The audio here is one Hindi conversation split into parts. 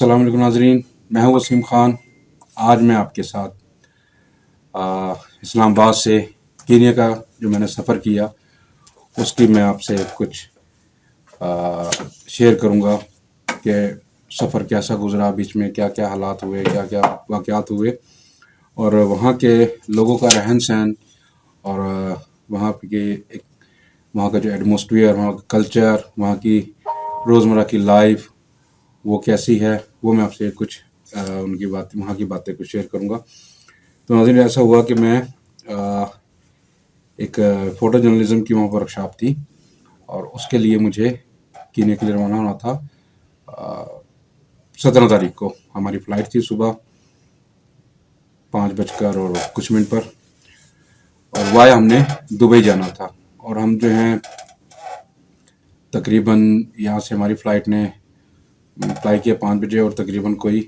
अस्सलाम वालेकुम नाज़रीन, मैं हूँ वसीम ख़ान। आज मैं आपके साथ इस्लामाबाद से कीनिया का जो मैंने सफ़र किया उसकी मैं आपसे कुछ शेयर करूँगा कि सफ़र कैसा गुज़रा, बीच में क्या क्या हालात हुए, क्या क्या वाक़यात हुए और वहाँ के लोगों का रहन सहन और वहाँ के एक वहाँ का जो एटमॉस्फेयर, वहाँ का कल्चर, वहाँ की रोज़मर्रा की लाइफ वो कैसी है, वो मैं आपसे कुछ उनकी बात वहाँ की बातें कुछ शेयर करूँगा। तो नाज़रीन, ऐसा हुआ कि मैं एक फ़ोटो जर्नलिज़्म की वहाँ वर्कशॉप थी और उसके लिए मुझे कीनिया के लिए रवाना होना था। 17 तारीख को हमारी फ़्लाइट थी सुबह 5 बजकर और कुछ मिनट पर और वाया हमने दुबई जाना था। और हम जो हैं तकरीबन यहाँ से हमारी फ़्लाइट ने फ्लाई किया 5 बजे और तकरीबन कोई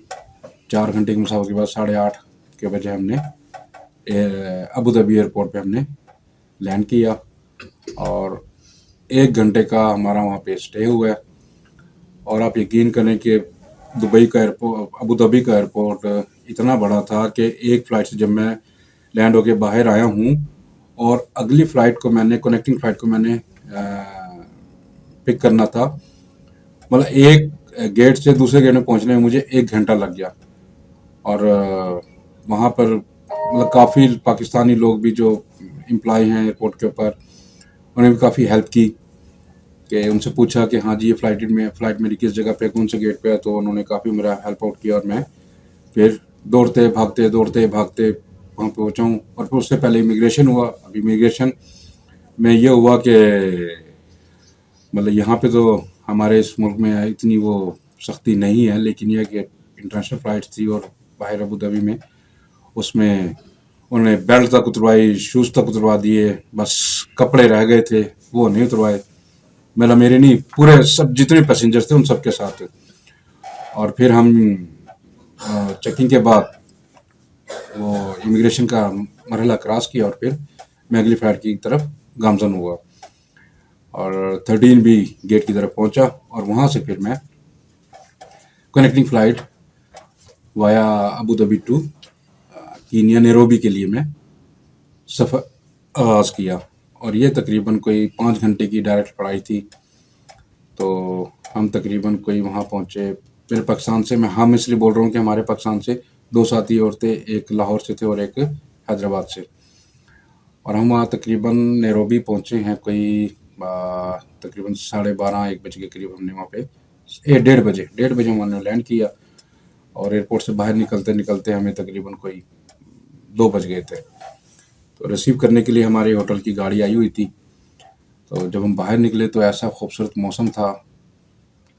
4 घंटे के मुसाफिर के बाद 8:30 के बजे हमने अबू धाबी एयरपोर्ट पे हमने लैंड किया और 1 घंटे का हमारा वहाँ पे स्टे हुआ है। और आप यकीन करें कि दुबई का एयरपोर्ट, अबू धाबी का एयरपोर्ट इतना बड़ा था कि एक फ़्लाइट से जब मैं लैंड होके बाहर आया हूँ और अगली फ़्लाइट को मैंने कनेक्टिंग फ़्लाइट को मैंने पिक करना था, मतलब एक गेट से दूसरे गेट में पहुँचने में मुझे 1 घंटा लग गया। और वहाँ पर मतलब काफ़ी पाकिस्तानी लोग भी जो एम्प्लॉय हैं एयरपोर्ट के ऊपर, उन्होंने भी काफ़ी हेल्प की कि उनसे पूछा कि हाँ जी ये फ़्लाइट मेरी किस जगह पे, कौन से गेट पे है, तो उन्होंने काफ़ी मेरा हेल्प आउट किया और मैं फिर दौड़ते भागते वहाँ पहुँचा हूँ। और फिर उससे पहले इमिग्रेशन हुआ। अब इमिग्रेशन में ये हुआ कि मतलब यहाँ पे तो हमारे इस मुल्क में इतनी वो सख्ती नहीं है, लेकिन यह कि इंटरनेशनल फ़्लाइट थी और बाहर अबू धाबी में, उसमें उन्होंने बेल्ट तक उतरवाई, शूज़ तक उतरवा दिए, बस कपड़े रह गए थे वो नहीं उतरवाए। मतलब मेरे नहीं, पूरे सब जितने पैसेंजर्स थे उन सब के साथ। और फिर हम चेकिंग के बाद वो इमिग्रेशन का मरहला क्रॉस किया और फिर मैं अगली फ्लाइट की तरफ गामजन हुआ और 13 भी गेट की तरफ पहुंचा और वहाँ से फिर मैं connecting flight via Abu Dhabi to Kenya Nairobi के लिए मैं सफ़र आगाज़ किया। और ये तकरीबन कोई 5 घंटे की डायरेक्ट फ्लाइट थी। तो हम तकरीबन कोई वहाँ पहुँचे मेरे पाकिस्तान से, मैं हम इसलिए बोल रहा हूँ कि हमारे पाकिस्तान से 2 साथी और थे, एक लाहौर से थे और एक हैदराबाद से। और हम वहाँ तकरीबन नैरोबी पहुँचे हैं कोई तकरीबन 12:30-1 बजे के करीब हमने वहाँ पे 1:30 बजे हमने लैंड किया और एयरपोर्ट से बाहर निकलते निकलते हमें तकरीबन कोई 2 बज गए थे। तो रिसीव करने के लिए हमारे होटल की गाड़ी आई हुई थी। तो जब हम बाहर निकले तो ऐसा खूबसूरत मौसम था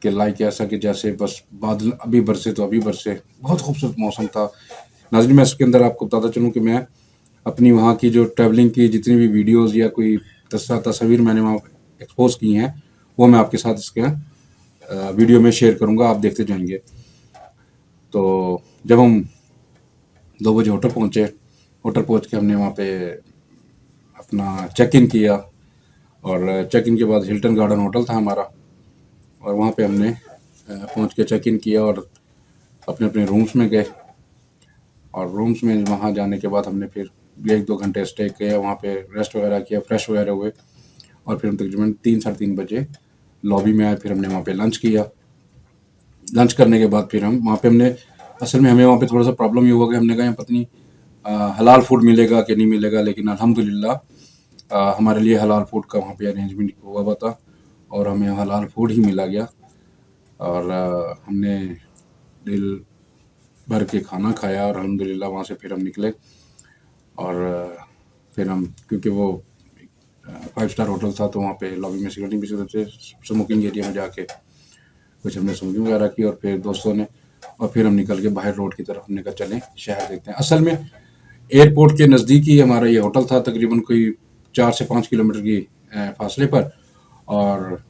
कि लाइक ऐसा कि जैसे बस बादल अभी बरसे तो अभी बरसे, बहुत खूबसूरत मौसम था। नाज़रीन, मैं इसके अंदर आपको बताता चलूँ कि मैं अपनी वहाँ की जो ट्रैवलिंग की जितनी भी वीडियोज़ या कोई तस्वीर मैंने वहाँ एक्सपोज़ की हैं, वो मैं आपके साथ इसके वीडियो में शेयर करूँगा, आप देखते जाएंगे। तो जब हम 2 बजे होटल पहुँचे, होटल पहुँच के हमने वहाँ पे अपना चेक इन किया और चेक इन के बाद हिल्टन गार्डन होटल था हमारा और वहाँ पे हमने पहुँच के चेक इन किया और अपने अपने रूम्स में गए। और रूम्स में वहाँ जाने के बाद हमने फिर 1-2 घंटे स्टे किया, वहाँ पे रेस्ट वगैरह किया, फ्रेश वगैरह हुए और फिर हम तकरीबन 3-3:30 बजे लॉबी में आए। फिर हमने वहाँ पे लंच किया। लंच करने के बाद फिर हम वहाँ पे हमने असल में हमें वहाँ पे थोड़ा सा प्रॉब्लम ये हुआ कि हमने कहा यहाँ पता नहीं हलाल फूड मिलेगा कि नहीं मिलेगा, लेकिन अल्हम्दुलिल्लाह हमारे लिए हलाल फूड का वहाँ पे अरेंजमेंट हुआ हुआ था और हमें हलाल फूड ही मिला गया। और हमने दिल भर के खाना खाया और अल्हम्दुलिल्लाह वहाँ से फिर हम निकले। और फिर हम, क्योंकि वो 5 स्टार होटल था तो वहाँ पे लॉबी में सिक्योरिटी भी थे, स्मोकिंग एरिया में जाके कुछ हमने स्मोकिंग वगैरह की और फिर दोस्तों ने, और फिर हम निकल के बाहर रोड की तरफ, हमने कहा चलें शहर देखते हैं। असल में एयरपोर्ट के नज़दीक ही हमारा ये होटल था, तकरीबन कोई 4 से 5 किलोमीटर की फासले पर। और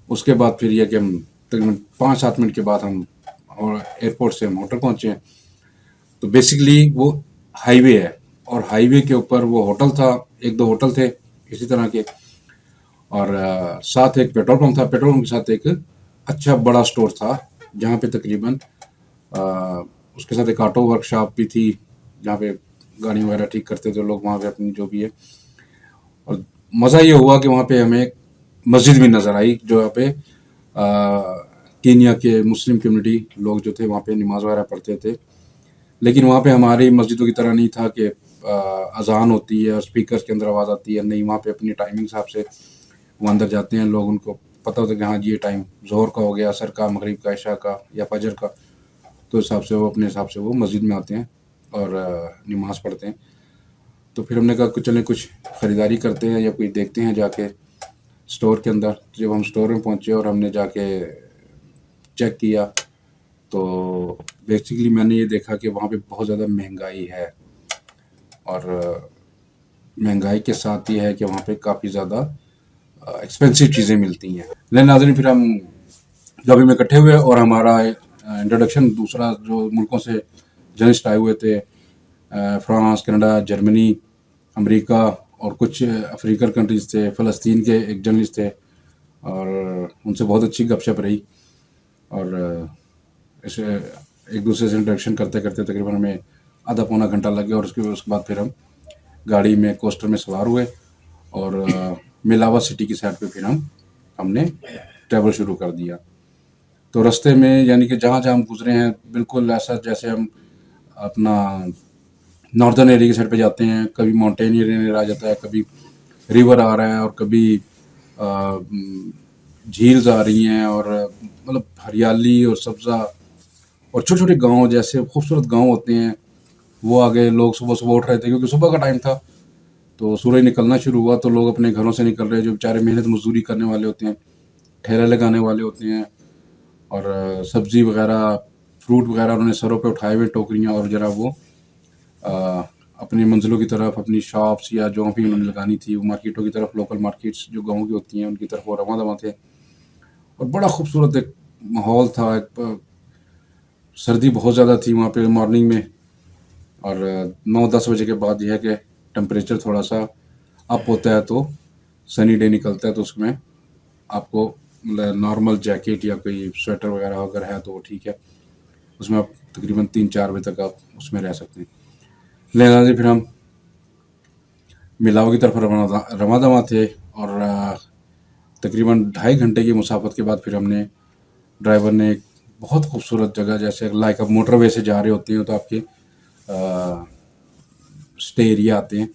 उसके बाद फिर यह कि हम तकरीबन 5-7 मिनट के बाद हम और एयरपोर्ट से हम होटल पहुँचे हैं। तो बेसिकली वो हाईवे है और हाईवे के ऊपर वो होटल था, 1-2 होटल थे इसी तरह के और साथ एक पेट्रोल पंप था। पेट्रोल पंप के साथ एक अच्छा बड़ा स्टोर था जहाँ पे तकरीबन उसके साथ एक ऑटो वर्कशॉप भी थी जहाँ पे गाड़ी वगैरह ठीक करते थे लोग वहाँ पे अपनी जो भी है। और मज़ा ये हुआ कि वहाँ पे हमें एक मस्जिद भी नज़र आई जो यहाँ पे कीनिया के मुस्लिम कम्युनिटी लोग जो थे वहाँ पे नमाज वगैरह पढ़ते थे। लेकिन वहाँ पे हमारी मस्जिदों की तरह नहीं था कि अजान होती है और स्पीकर्स के अंदर आवाज़ आती है। नहीं, वहाँ पे अपनी टाइमिंग हिसाब से वो अंदर जाते हैं लोग, उनको पता होता है कि हाँ जी ये टाइम ज़ोहर का हो गया, असर का, मगरिब का, इशा का या फजर का। तो हिसाब से वो अपने हिसाब से वो मस्जिद में आते हैं और नमाज पढ़ते हैं। तो फिर हमने कहा कुछ चलें कुछ ख़रीदारी करते हैं या कोई देखते हैं जाके स्टोर के अंदर। जब हम स्टोर में पहुँचे और हमने जाके चेक किया तो बेसिकली मैंने ये देखा कि वहाँ पे बहुत ज़्यादा महंगाई है और महंगाई के साथ ये है कि वहाँ पे काफ़ी ज़्यादा एक्सपेंसिव चीज़ें मिलती हैं। लेकिन नाज़रीन फिर हम लॉबी में इकट्ठे हुए और हमारा इंट्रोडक्शन दूसरा जो मुल्कों से जर्नलिस्ट आए हुए थे, फ्रांस, कनाडा, जर्मनी, अमेरिका और कुछ अफ्रीकन कंट्रीज़ थे, फ़लस्तीन के एक जर्नलिस्ट थे और उनसे बहुत अच्छी गपशप रही। और ऐसे एक दूसरे से इंट्रोडक्शन करते करते तकरीबन हमें आधा पौना घंटा लग गया और उसके बाद फिर हम गाड़ी में कोस्टर में सवार हुए और मिलावा सिटी की साइड पे फिर हमने ट्रैवल शुरू कर दिया। तो रास्ते में यानी कि जहाँ जहाँ हम गुजरे हैं बिल्कुल ऐसा जैसे हम अपना नॉर्दर्न एरिया की साइड पे जाते हैं, कभी माउंटेन एरिया आ जाता है, कभी रिवर आ रहा है और कभी झील्स आ रही हैं और मतलब हरियाली और सब्ज़ा और छोटे छोटे गांव जैसे खूबसूरत गांव होते हैं वो आ गए। लोग सुबह सुबह उठ रहे थे क्योंकि सुबह का टाइम था तो सूरज निकलना शुरू हुआ तो लोग अपने घरों से निकल रहे हैं जो बेचारे मेहनत मजदूरी करने वाले होते हैं, ठेला लगाने वाले होते हैं और सब्ज़ी वगैरह फ्रूट वगैरह उन्होंने सरों पे उठाए हुए टोकरियाँ और जरा वो अपनी मंजिलों की तरफ अपनी शॉप्स या जो भी उन्होंने लगानी थी वो मार्केटों की तरफ, लोकल मार्केट्स जो गाँव की होती हैं उनकी तरफ वो रवाना दवा थे। और बड़ा खूबसूरत एक माहौल था। एक सर्दी बहुत ज़्यादा थी वहाँ पे मॉर्निंग में और 9-10 बजे के बाद यह है कि टेम्परेचर थोड़ा सा अप होता है तो सनी डे निकलता है तो उसमें आपको मतलब नॉर्मल जैकेट या कोई स्वेटर वगैरह अगर है तो वो ठीक है, उसमें आप तकरीबन 3-4 बजे तक आप उसमें रह सकते हैं। लिहाजा से फिर हम मिलाव की तरफ रवाना दवा थे और तकरीबन 2.5 घंटे की मुसाफत के बाद फिर हमने ड्राइवर ने एक बहुत खूबसूरत जगह जैसे लाइक आप मोटरवे से जा रहे होते हैं तो आपके स्टे एरिया आते हैं,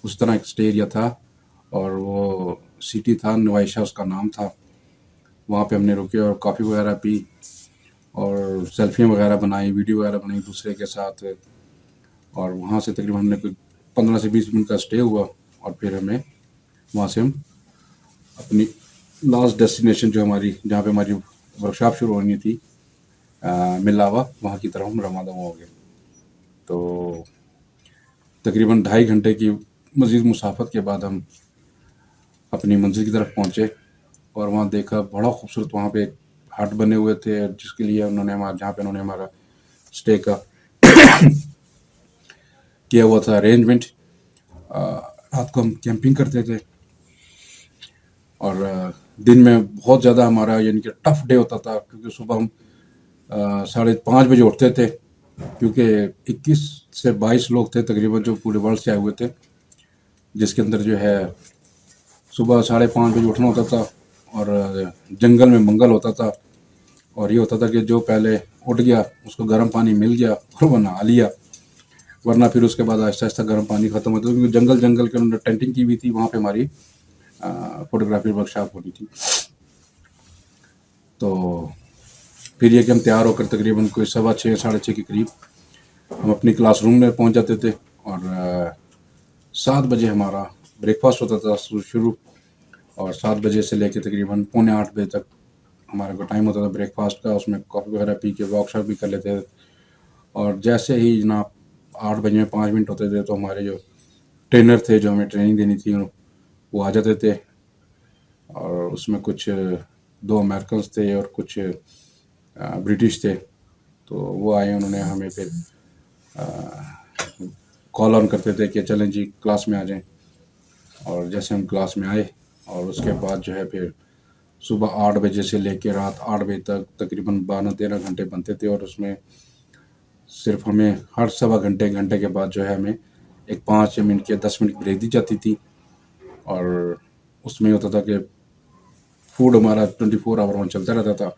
उस तरह एक स्टे एरिया था और वो सिटी था नुवाइशा उसका नाम था। वहाँ पे हमने रुके और कॉफ़ी वगैरह पी और सेल्फियाँ वगैरह बनाई, वीडियो वगैरह बनाई दूसरे के साथ और वहाँ से तकरीबन हमने कोई 15 से 20 मिनट का स्टे हुआ और फिर हमें वहाँ से हम अपनी लास्ट डेस्टिनेशन जो हमारी जहाँ पे हमारी वर्कशॉप शुरू होनी थी मिलावा, वहाँ की तरफ हम रवाना हो गए। तो तकरीबन 2.5 घंटे की मज़ीद मुसाफत के बाद हम अपनी मंजिल की तरफ पहुँचे और वहाँ देखा बड़ा खूबसूरत वहाँ पे एक हट बने हुए थे जिसके लिए उन्होंने हमारा जहाँ पे उन्होंने हमारा स्टे का किया हुआ था अरेंजमेंट। रात को हम कैंपिंग करते थे और दिन में बहुत ज़्यादा हमारा यानी कि टफ डे होता था क्योंकि सुबह हम 5:30 बजे उठते थे क्योंकि 21 से 22 लोग थे तकरीबन जो पूरे वर्ल्ड से आए हुए थे, जिसके अंदर जो है सुबह 5:30 बजे उठना होता था और जंगल में मंगल होता था और ये होता था कि जो पहले उठ गया उसको गर्म पानी मिल गया और वो नहा लिया, वरना फिर उसके बाद आहिस्ता आहिस्ता गर्म पानी ख़त्म होता था क्योंकि जंगल के अंदर टेंटिंग की हुई थी। वहाँ पे हमारी फोटोग्राफी वर्कशॉप होनी थी। तो फिर ये कि हम तैयार होकर तकरीबन कोई 6:15 6:30 के करीब हम अपनी क्लासरूम में पहुँच जाते थे और 7 बजे हमारा ब्रेकफास्ट होता था शुरू और 7 बजे से लेकर तकरीबन 7:45 बजे तक हमारा को टाइम होता था ब्रेकफास्ट का। उसमें कॉफ़ी वगैरह पी के वर्कशॉप भी कर लेते थे और जैसे ही जनाब 8 बजे में 5 मिनट होते थे तो हमारे जो ट्रेनर थे जो हमें ट्रेनिंग देनी थी वो आ जाते थे और उसमें कुछ 2 अमेरिकन्स थे और कुछ ब्रिटिश थे। तो वो आए, उन्होंने हमें फिर कॉल ऑन करते थे कि चलें जी क्लास में आ जाएं और जैसे हम क्लास में आए और उसके बाद जो है फिर सुबह 8 बजे से लेकर रात 8 बजे तक तकरीबन 12-13 घंटे बनते थे और उसमें सिर्फ हमें हर सवा घंटे घंटे के बाद जो है हमें एक 5 मिनट या 10 मिनट ब्रेक दी जाती थी। और उसमें होता था कि फूड हमारा 24 आवर वहाँ चलता रहता था।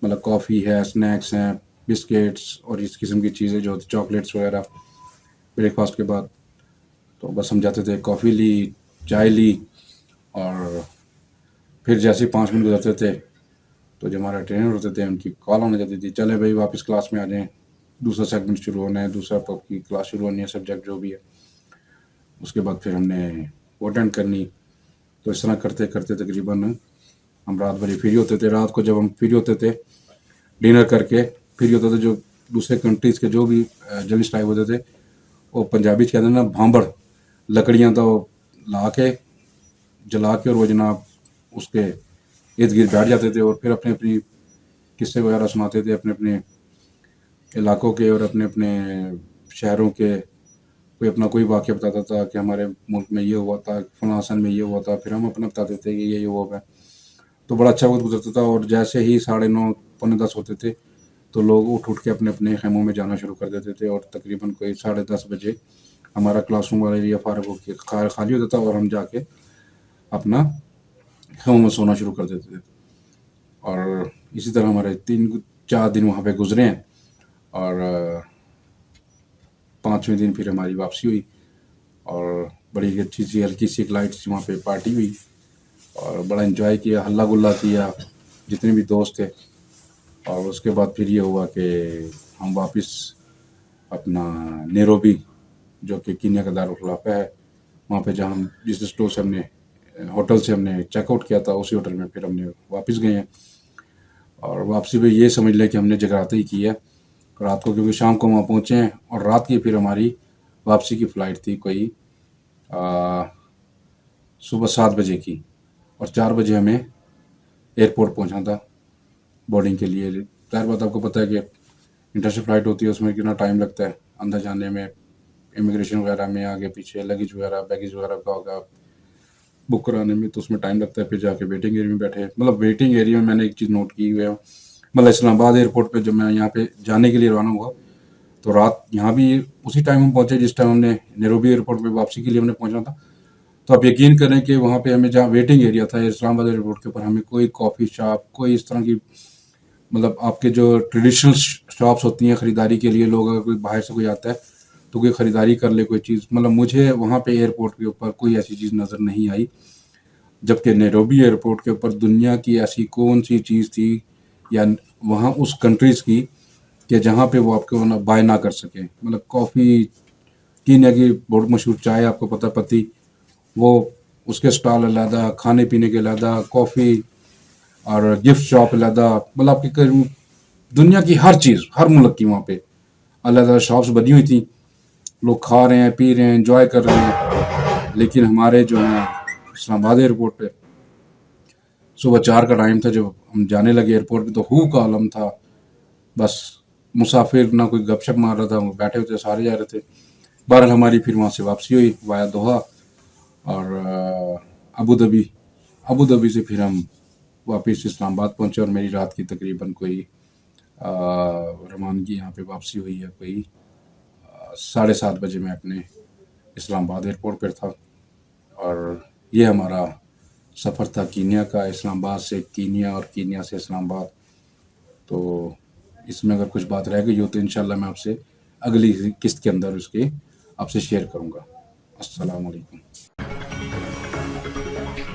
मतलब कॉफ़ी है, स्नैक्स हैं, बिस्किट्स और इस किस्म की चीज़ें जो होती, चॉकलेट्स वगैरह ब्रेकफास्ट के बाद। तो बस हम जाते थे, कॉफ़ी ली, चाय ली, और फिर जैसे ही 5 मिनट गुजरते थे तो जो हमारा ट्रेनर होते थे उनकी कॉल आने जाती थी, चले भाई वापस क्लास में आ जाएं, दूसरा सेगमेंट शुरू होना है, दूसरा आपकी क्लास शुरू होनी है, सब्जेक्ट जो भी है। उसके बाद फिर हमने वो अटेंड करनी। तो इस तरह करते करते तकरीबन हम रात भर फ्री होते थे। रात को जब हम फ्री होते थे डिनर करके फ्री होते थे, जो दूसरे कंट्रीज़ के जो भी जर्नलिस्ट आए होते थे, वो पंजाबी कहते हैं ना भांबड़, लकड़ियाँ तो ला के जला के और वो जनाब उसके इर्द गिर्द बैठ जाते थे और फिर अपने अपनी किस्से वगैरह सुनाते थे, अपने अपने इलाकों के और अपने अपने शहरों के। कोई अपना कोई वाक़या बताता था कि हमारे मुल्क में ये हुआ था, फलां सन में ये हुआ था, फिर हम अपना बताते थे कि ये हुआ है। तो बड़ा अच्छा वक्त गुजरता था। और जैसे ही 9:30 पौने 10 होते थे तो लोग उठ उठ के अपने अपने खेमों में जाना शुरू कर देते थे, और तकरीबन कोई 10:30 बजे हमारा क्लासरूम वाला एरिया फारग होकर खाली होता था और हम जाके अपना खेमों में सोना शुरू कर देते थे। और इसी तरह हमारे 3-4 दिन वहाँ पे गुजरे हैं। और 5वें दिन फिर हमारी वापसी हुई और बड़ी अच्छी सी हल्की सी एक लाइट सी वहाँ पे पार्टी हुई और बड़ा एंजॉय किया, हल्ला गुल्ला किया जितने भी दोस्त थे। और उसके बाद फिर ये हुआ कि हम वापस अपना नैरोबी, जो कि कीनिया का दारुल खिलाफा है, वहाँ पे जहाँ हम जिस स्टोर से हमने होटल से हमने चेकआउट किया था उसी होटल में फिर हमने वापस गए हैं। और वापसी पे ये समझ लें कि हमने जगराता ही किया रात को, क्योंकि शाम को वहाँ पहुँचे हैं और रात की फिर हमारी वापसी की फ़्लाइट थी कोई सुबह 7 बजे की, और 4 बजे हमें एयरपोर्ट पहुँचना था बोर्डिंग के लिए। ज़ाहिर बात आपको पता है कि इंटरनेशनल फ़्लाइट होती है, उसमें कितना टाइम लगता है अंदर जाने में, इमिग्रेशन वगैरह में, आगे पीछे लगेज वगैरह बैगेज वगैरह का होगा बुक कराने में, तो उसमें टाइम लगता है। फिर जाके वेटिंग एरिया में बैठे, मतलब वेटिंग एरिया में मैंने एक चीज़ नोट की हुई है, मतलब इस्लामाबाद एयरपोर्ट पे जब मैं यहाँ पे जाने के लिए रवाना हुआ तो रात यहाँ भी उसी टाइम हम पहुँचे जिस टाइम हमने नैरोबी एयरपोर्ट पे वापसी के लिए हमने पहुँचना था। तो आप यकीन करें कि वहाँ पे हमें जहाँ वेटिंग एरिया था इस्लामाबाद एयरपोर्ट के ऊपर, हमें कोई कॉफ़ी शॉप, कोई इस तरह की, मतलब आपके जो ट्रेडिशनल शॉप्स होती हैं ख़रीदारी के लिए, लोग अगर कोई बाहर से कोई आता है तो कोई ख़रीदारी कर ले कोई चीज़, मतलब मुझे वहाँ पे एयरपोर्ट के ऊपर कोई ऐसी चीज़ नज़र नहीं आई। जबकि नैरोबी एयरपोर्ट के ऊपर दुनिया की ऐसी कौन सी चीज़ थी या वहाँ उस कंट्रीज़ की कि जहाँ पे वो आपको ना बाय ना कर सकें। मतलब कॉफ़ी, कीनिया की बहुत मशहूर चाय आपको पता, पत्ती, वो उसके स्टॉल अलहदा, खाने पीने के अलहदा, कॉफ़ी और गिफ्ट शॉप अलहदा, मतलब आपकी करीब दुनिया की हर चीज़, हर मुल्क की वहाँ पे अलग-अलग शॉप्स बनी हुई थी। लोग खा रहे हैं, पी रहे हैं, एंजॉय कर रहे हैं। लेकिन हमारे जो है इस्लामाबाद एयरपोर्ट पे सुबह 4 का टाइम था, जब हम जाने लगे एयरपोर्ट पे तो हू का आलम था। बस मुसाफिर ना कोई गपशप मार रहा था, वो बैठे हुए थे, सारे जा रहे थे। बहरहाल हमारी फिर वहाँ से वापसी हुई वाया दोहा और अबू धाबी। अबू धाबी से फिर हम वापस इस्लामाबाद पहुँचे और मेरी रात की तकरीबन कोई रवानगी यहाँ पे वापसी हुई है कोई 7:30 बजे मैं अपने इस्लामाबाद एयरपोर्ट पर था। और ये हमारा सफ़र था कीनिया का, इस्लामाबाद से कीनिया और कीनिया से इस्लामाबाद। तो इसमें अगर कुछ बात रह गई हो तो इंशाल्लाह मैं आपसे अगली किस्त के अंदर उसके आपसे शेयर करूँगा। अस्सलाम वालेकुम।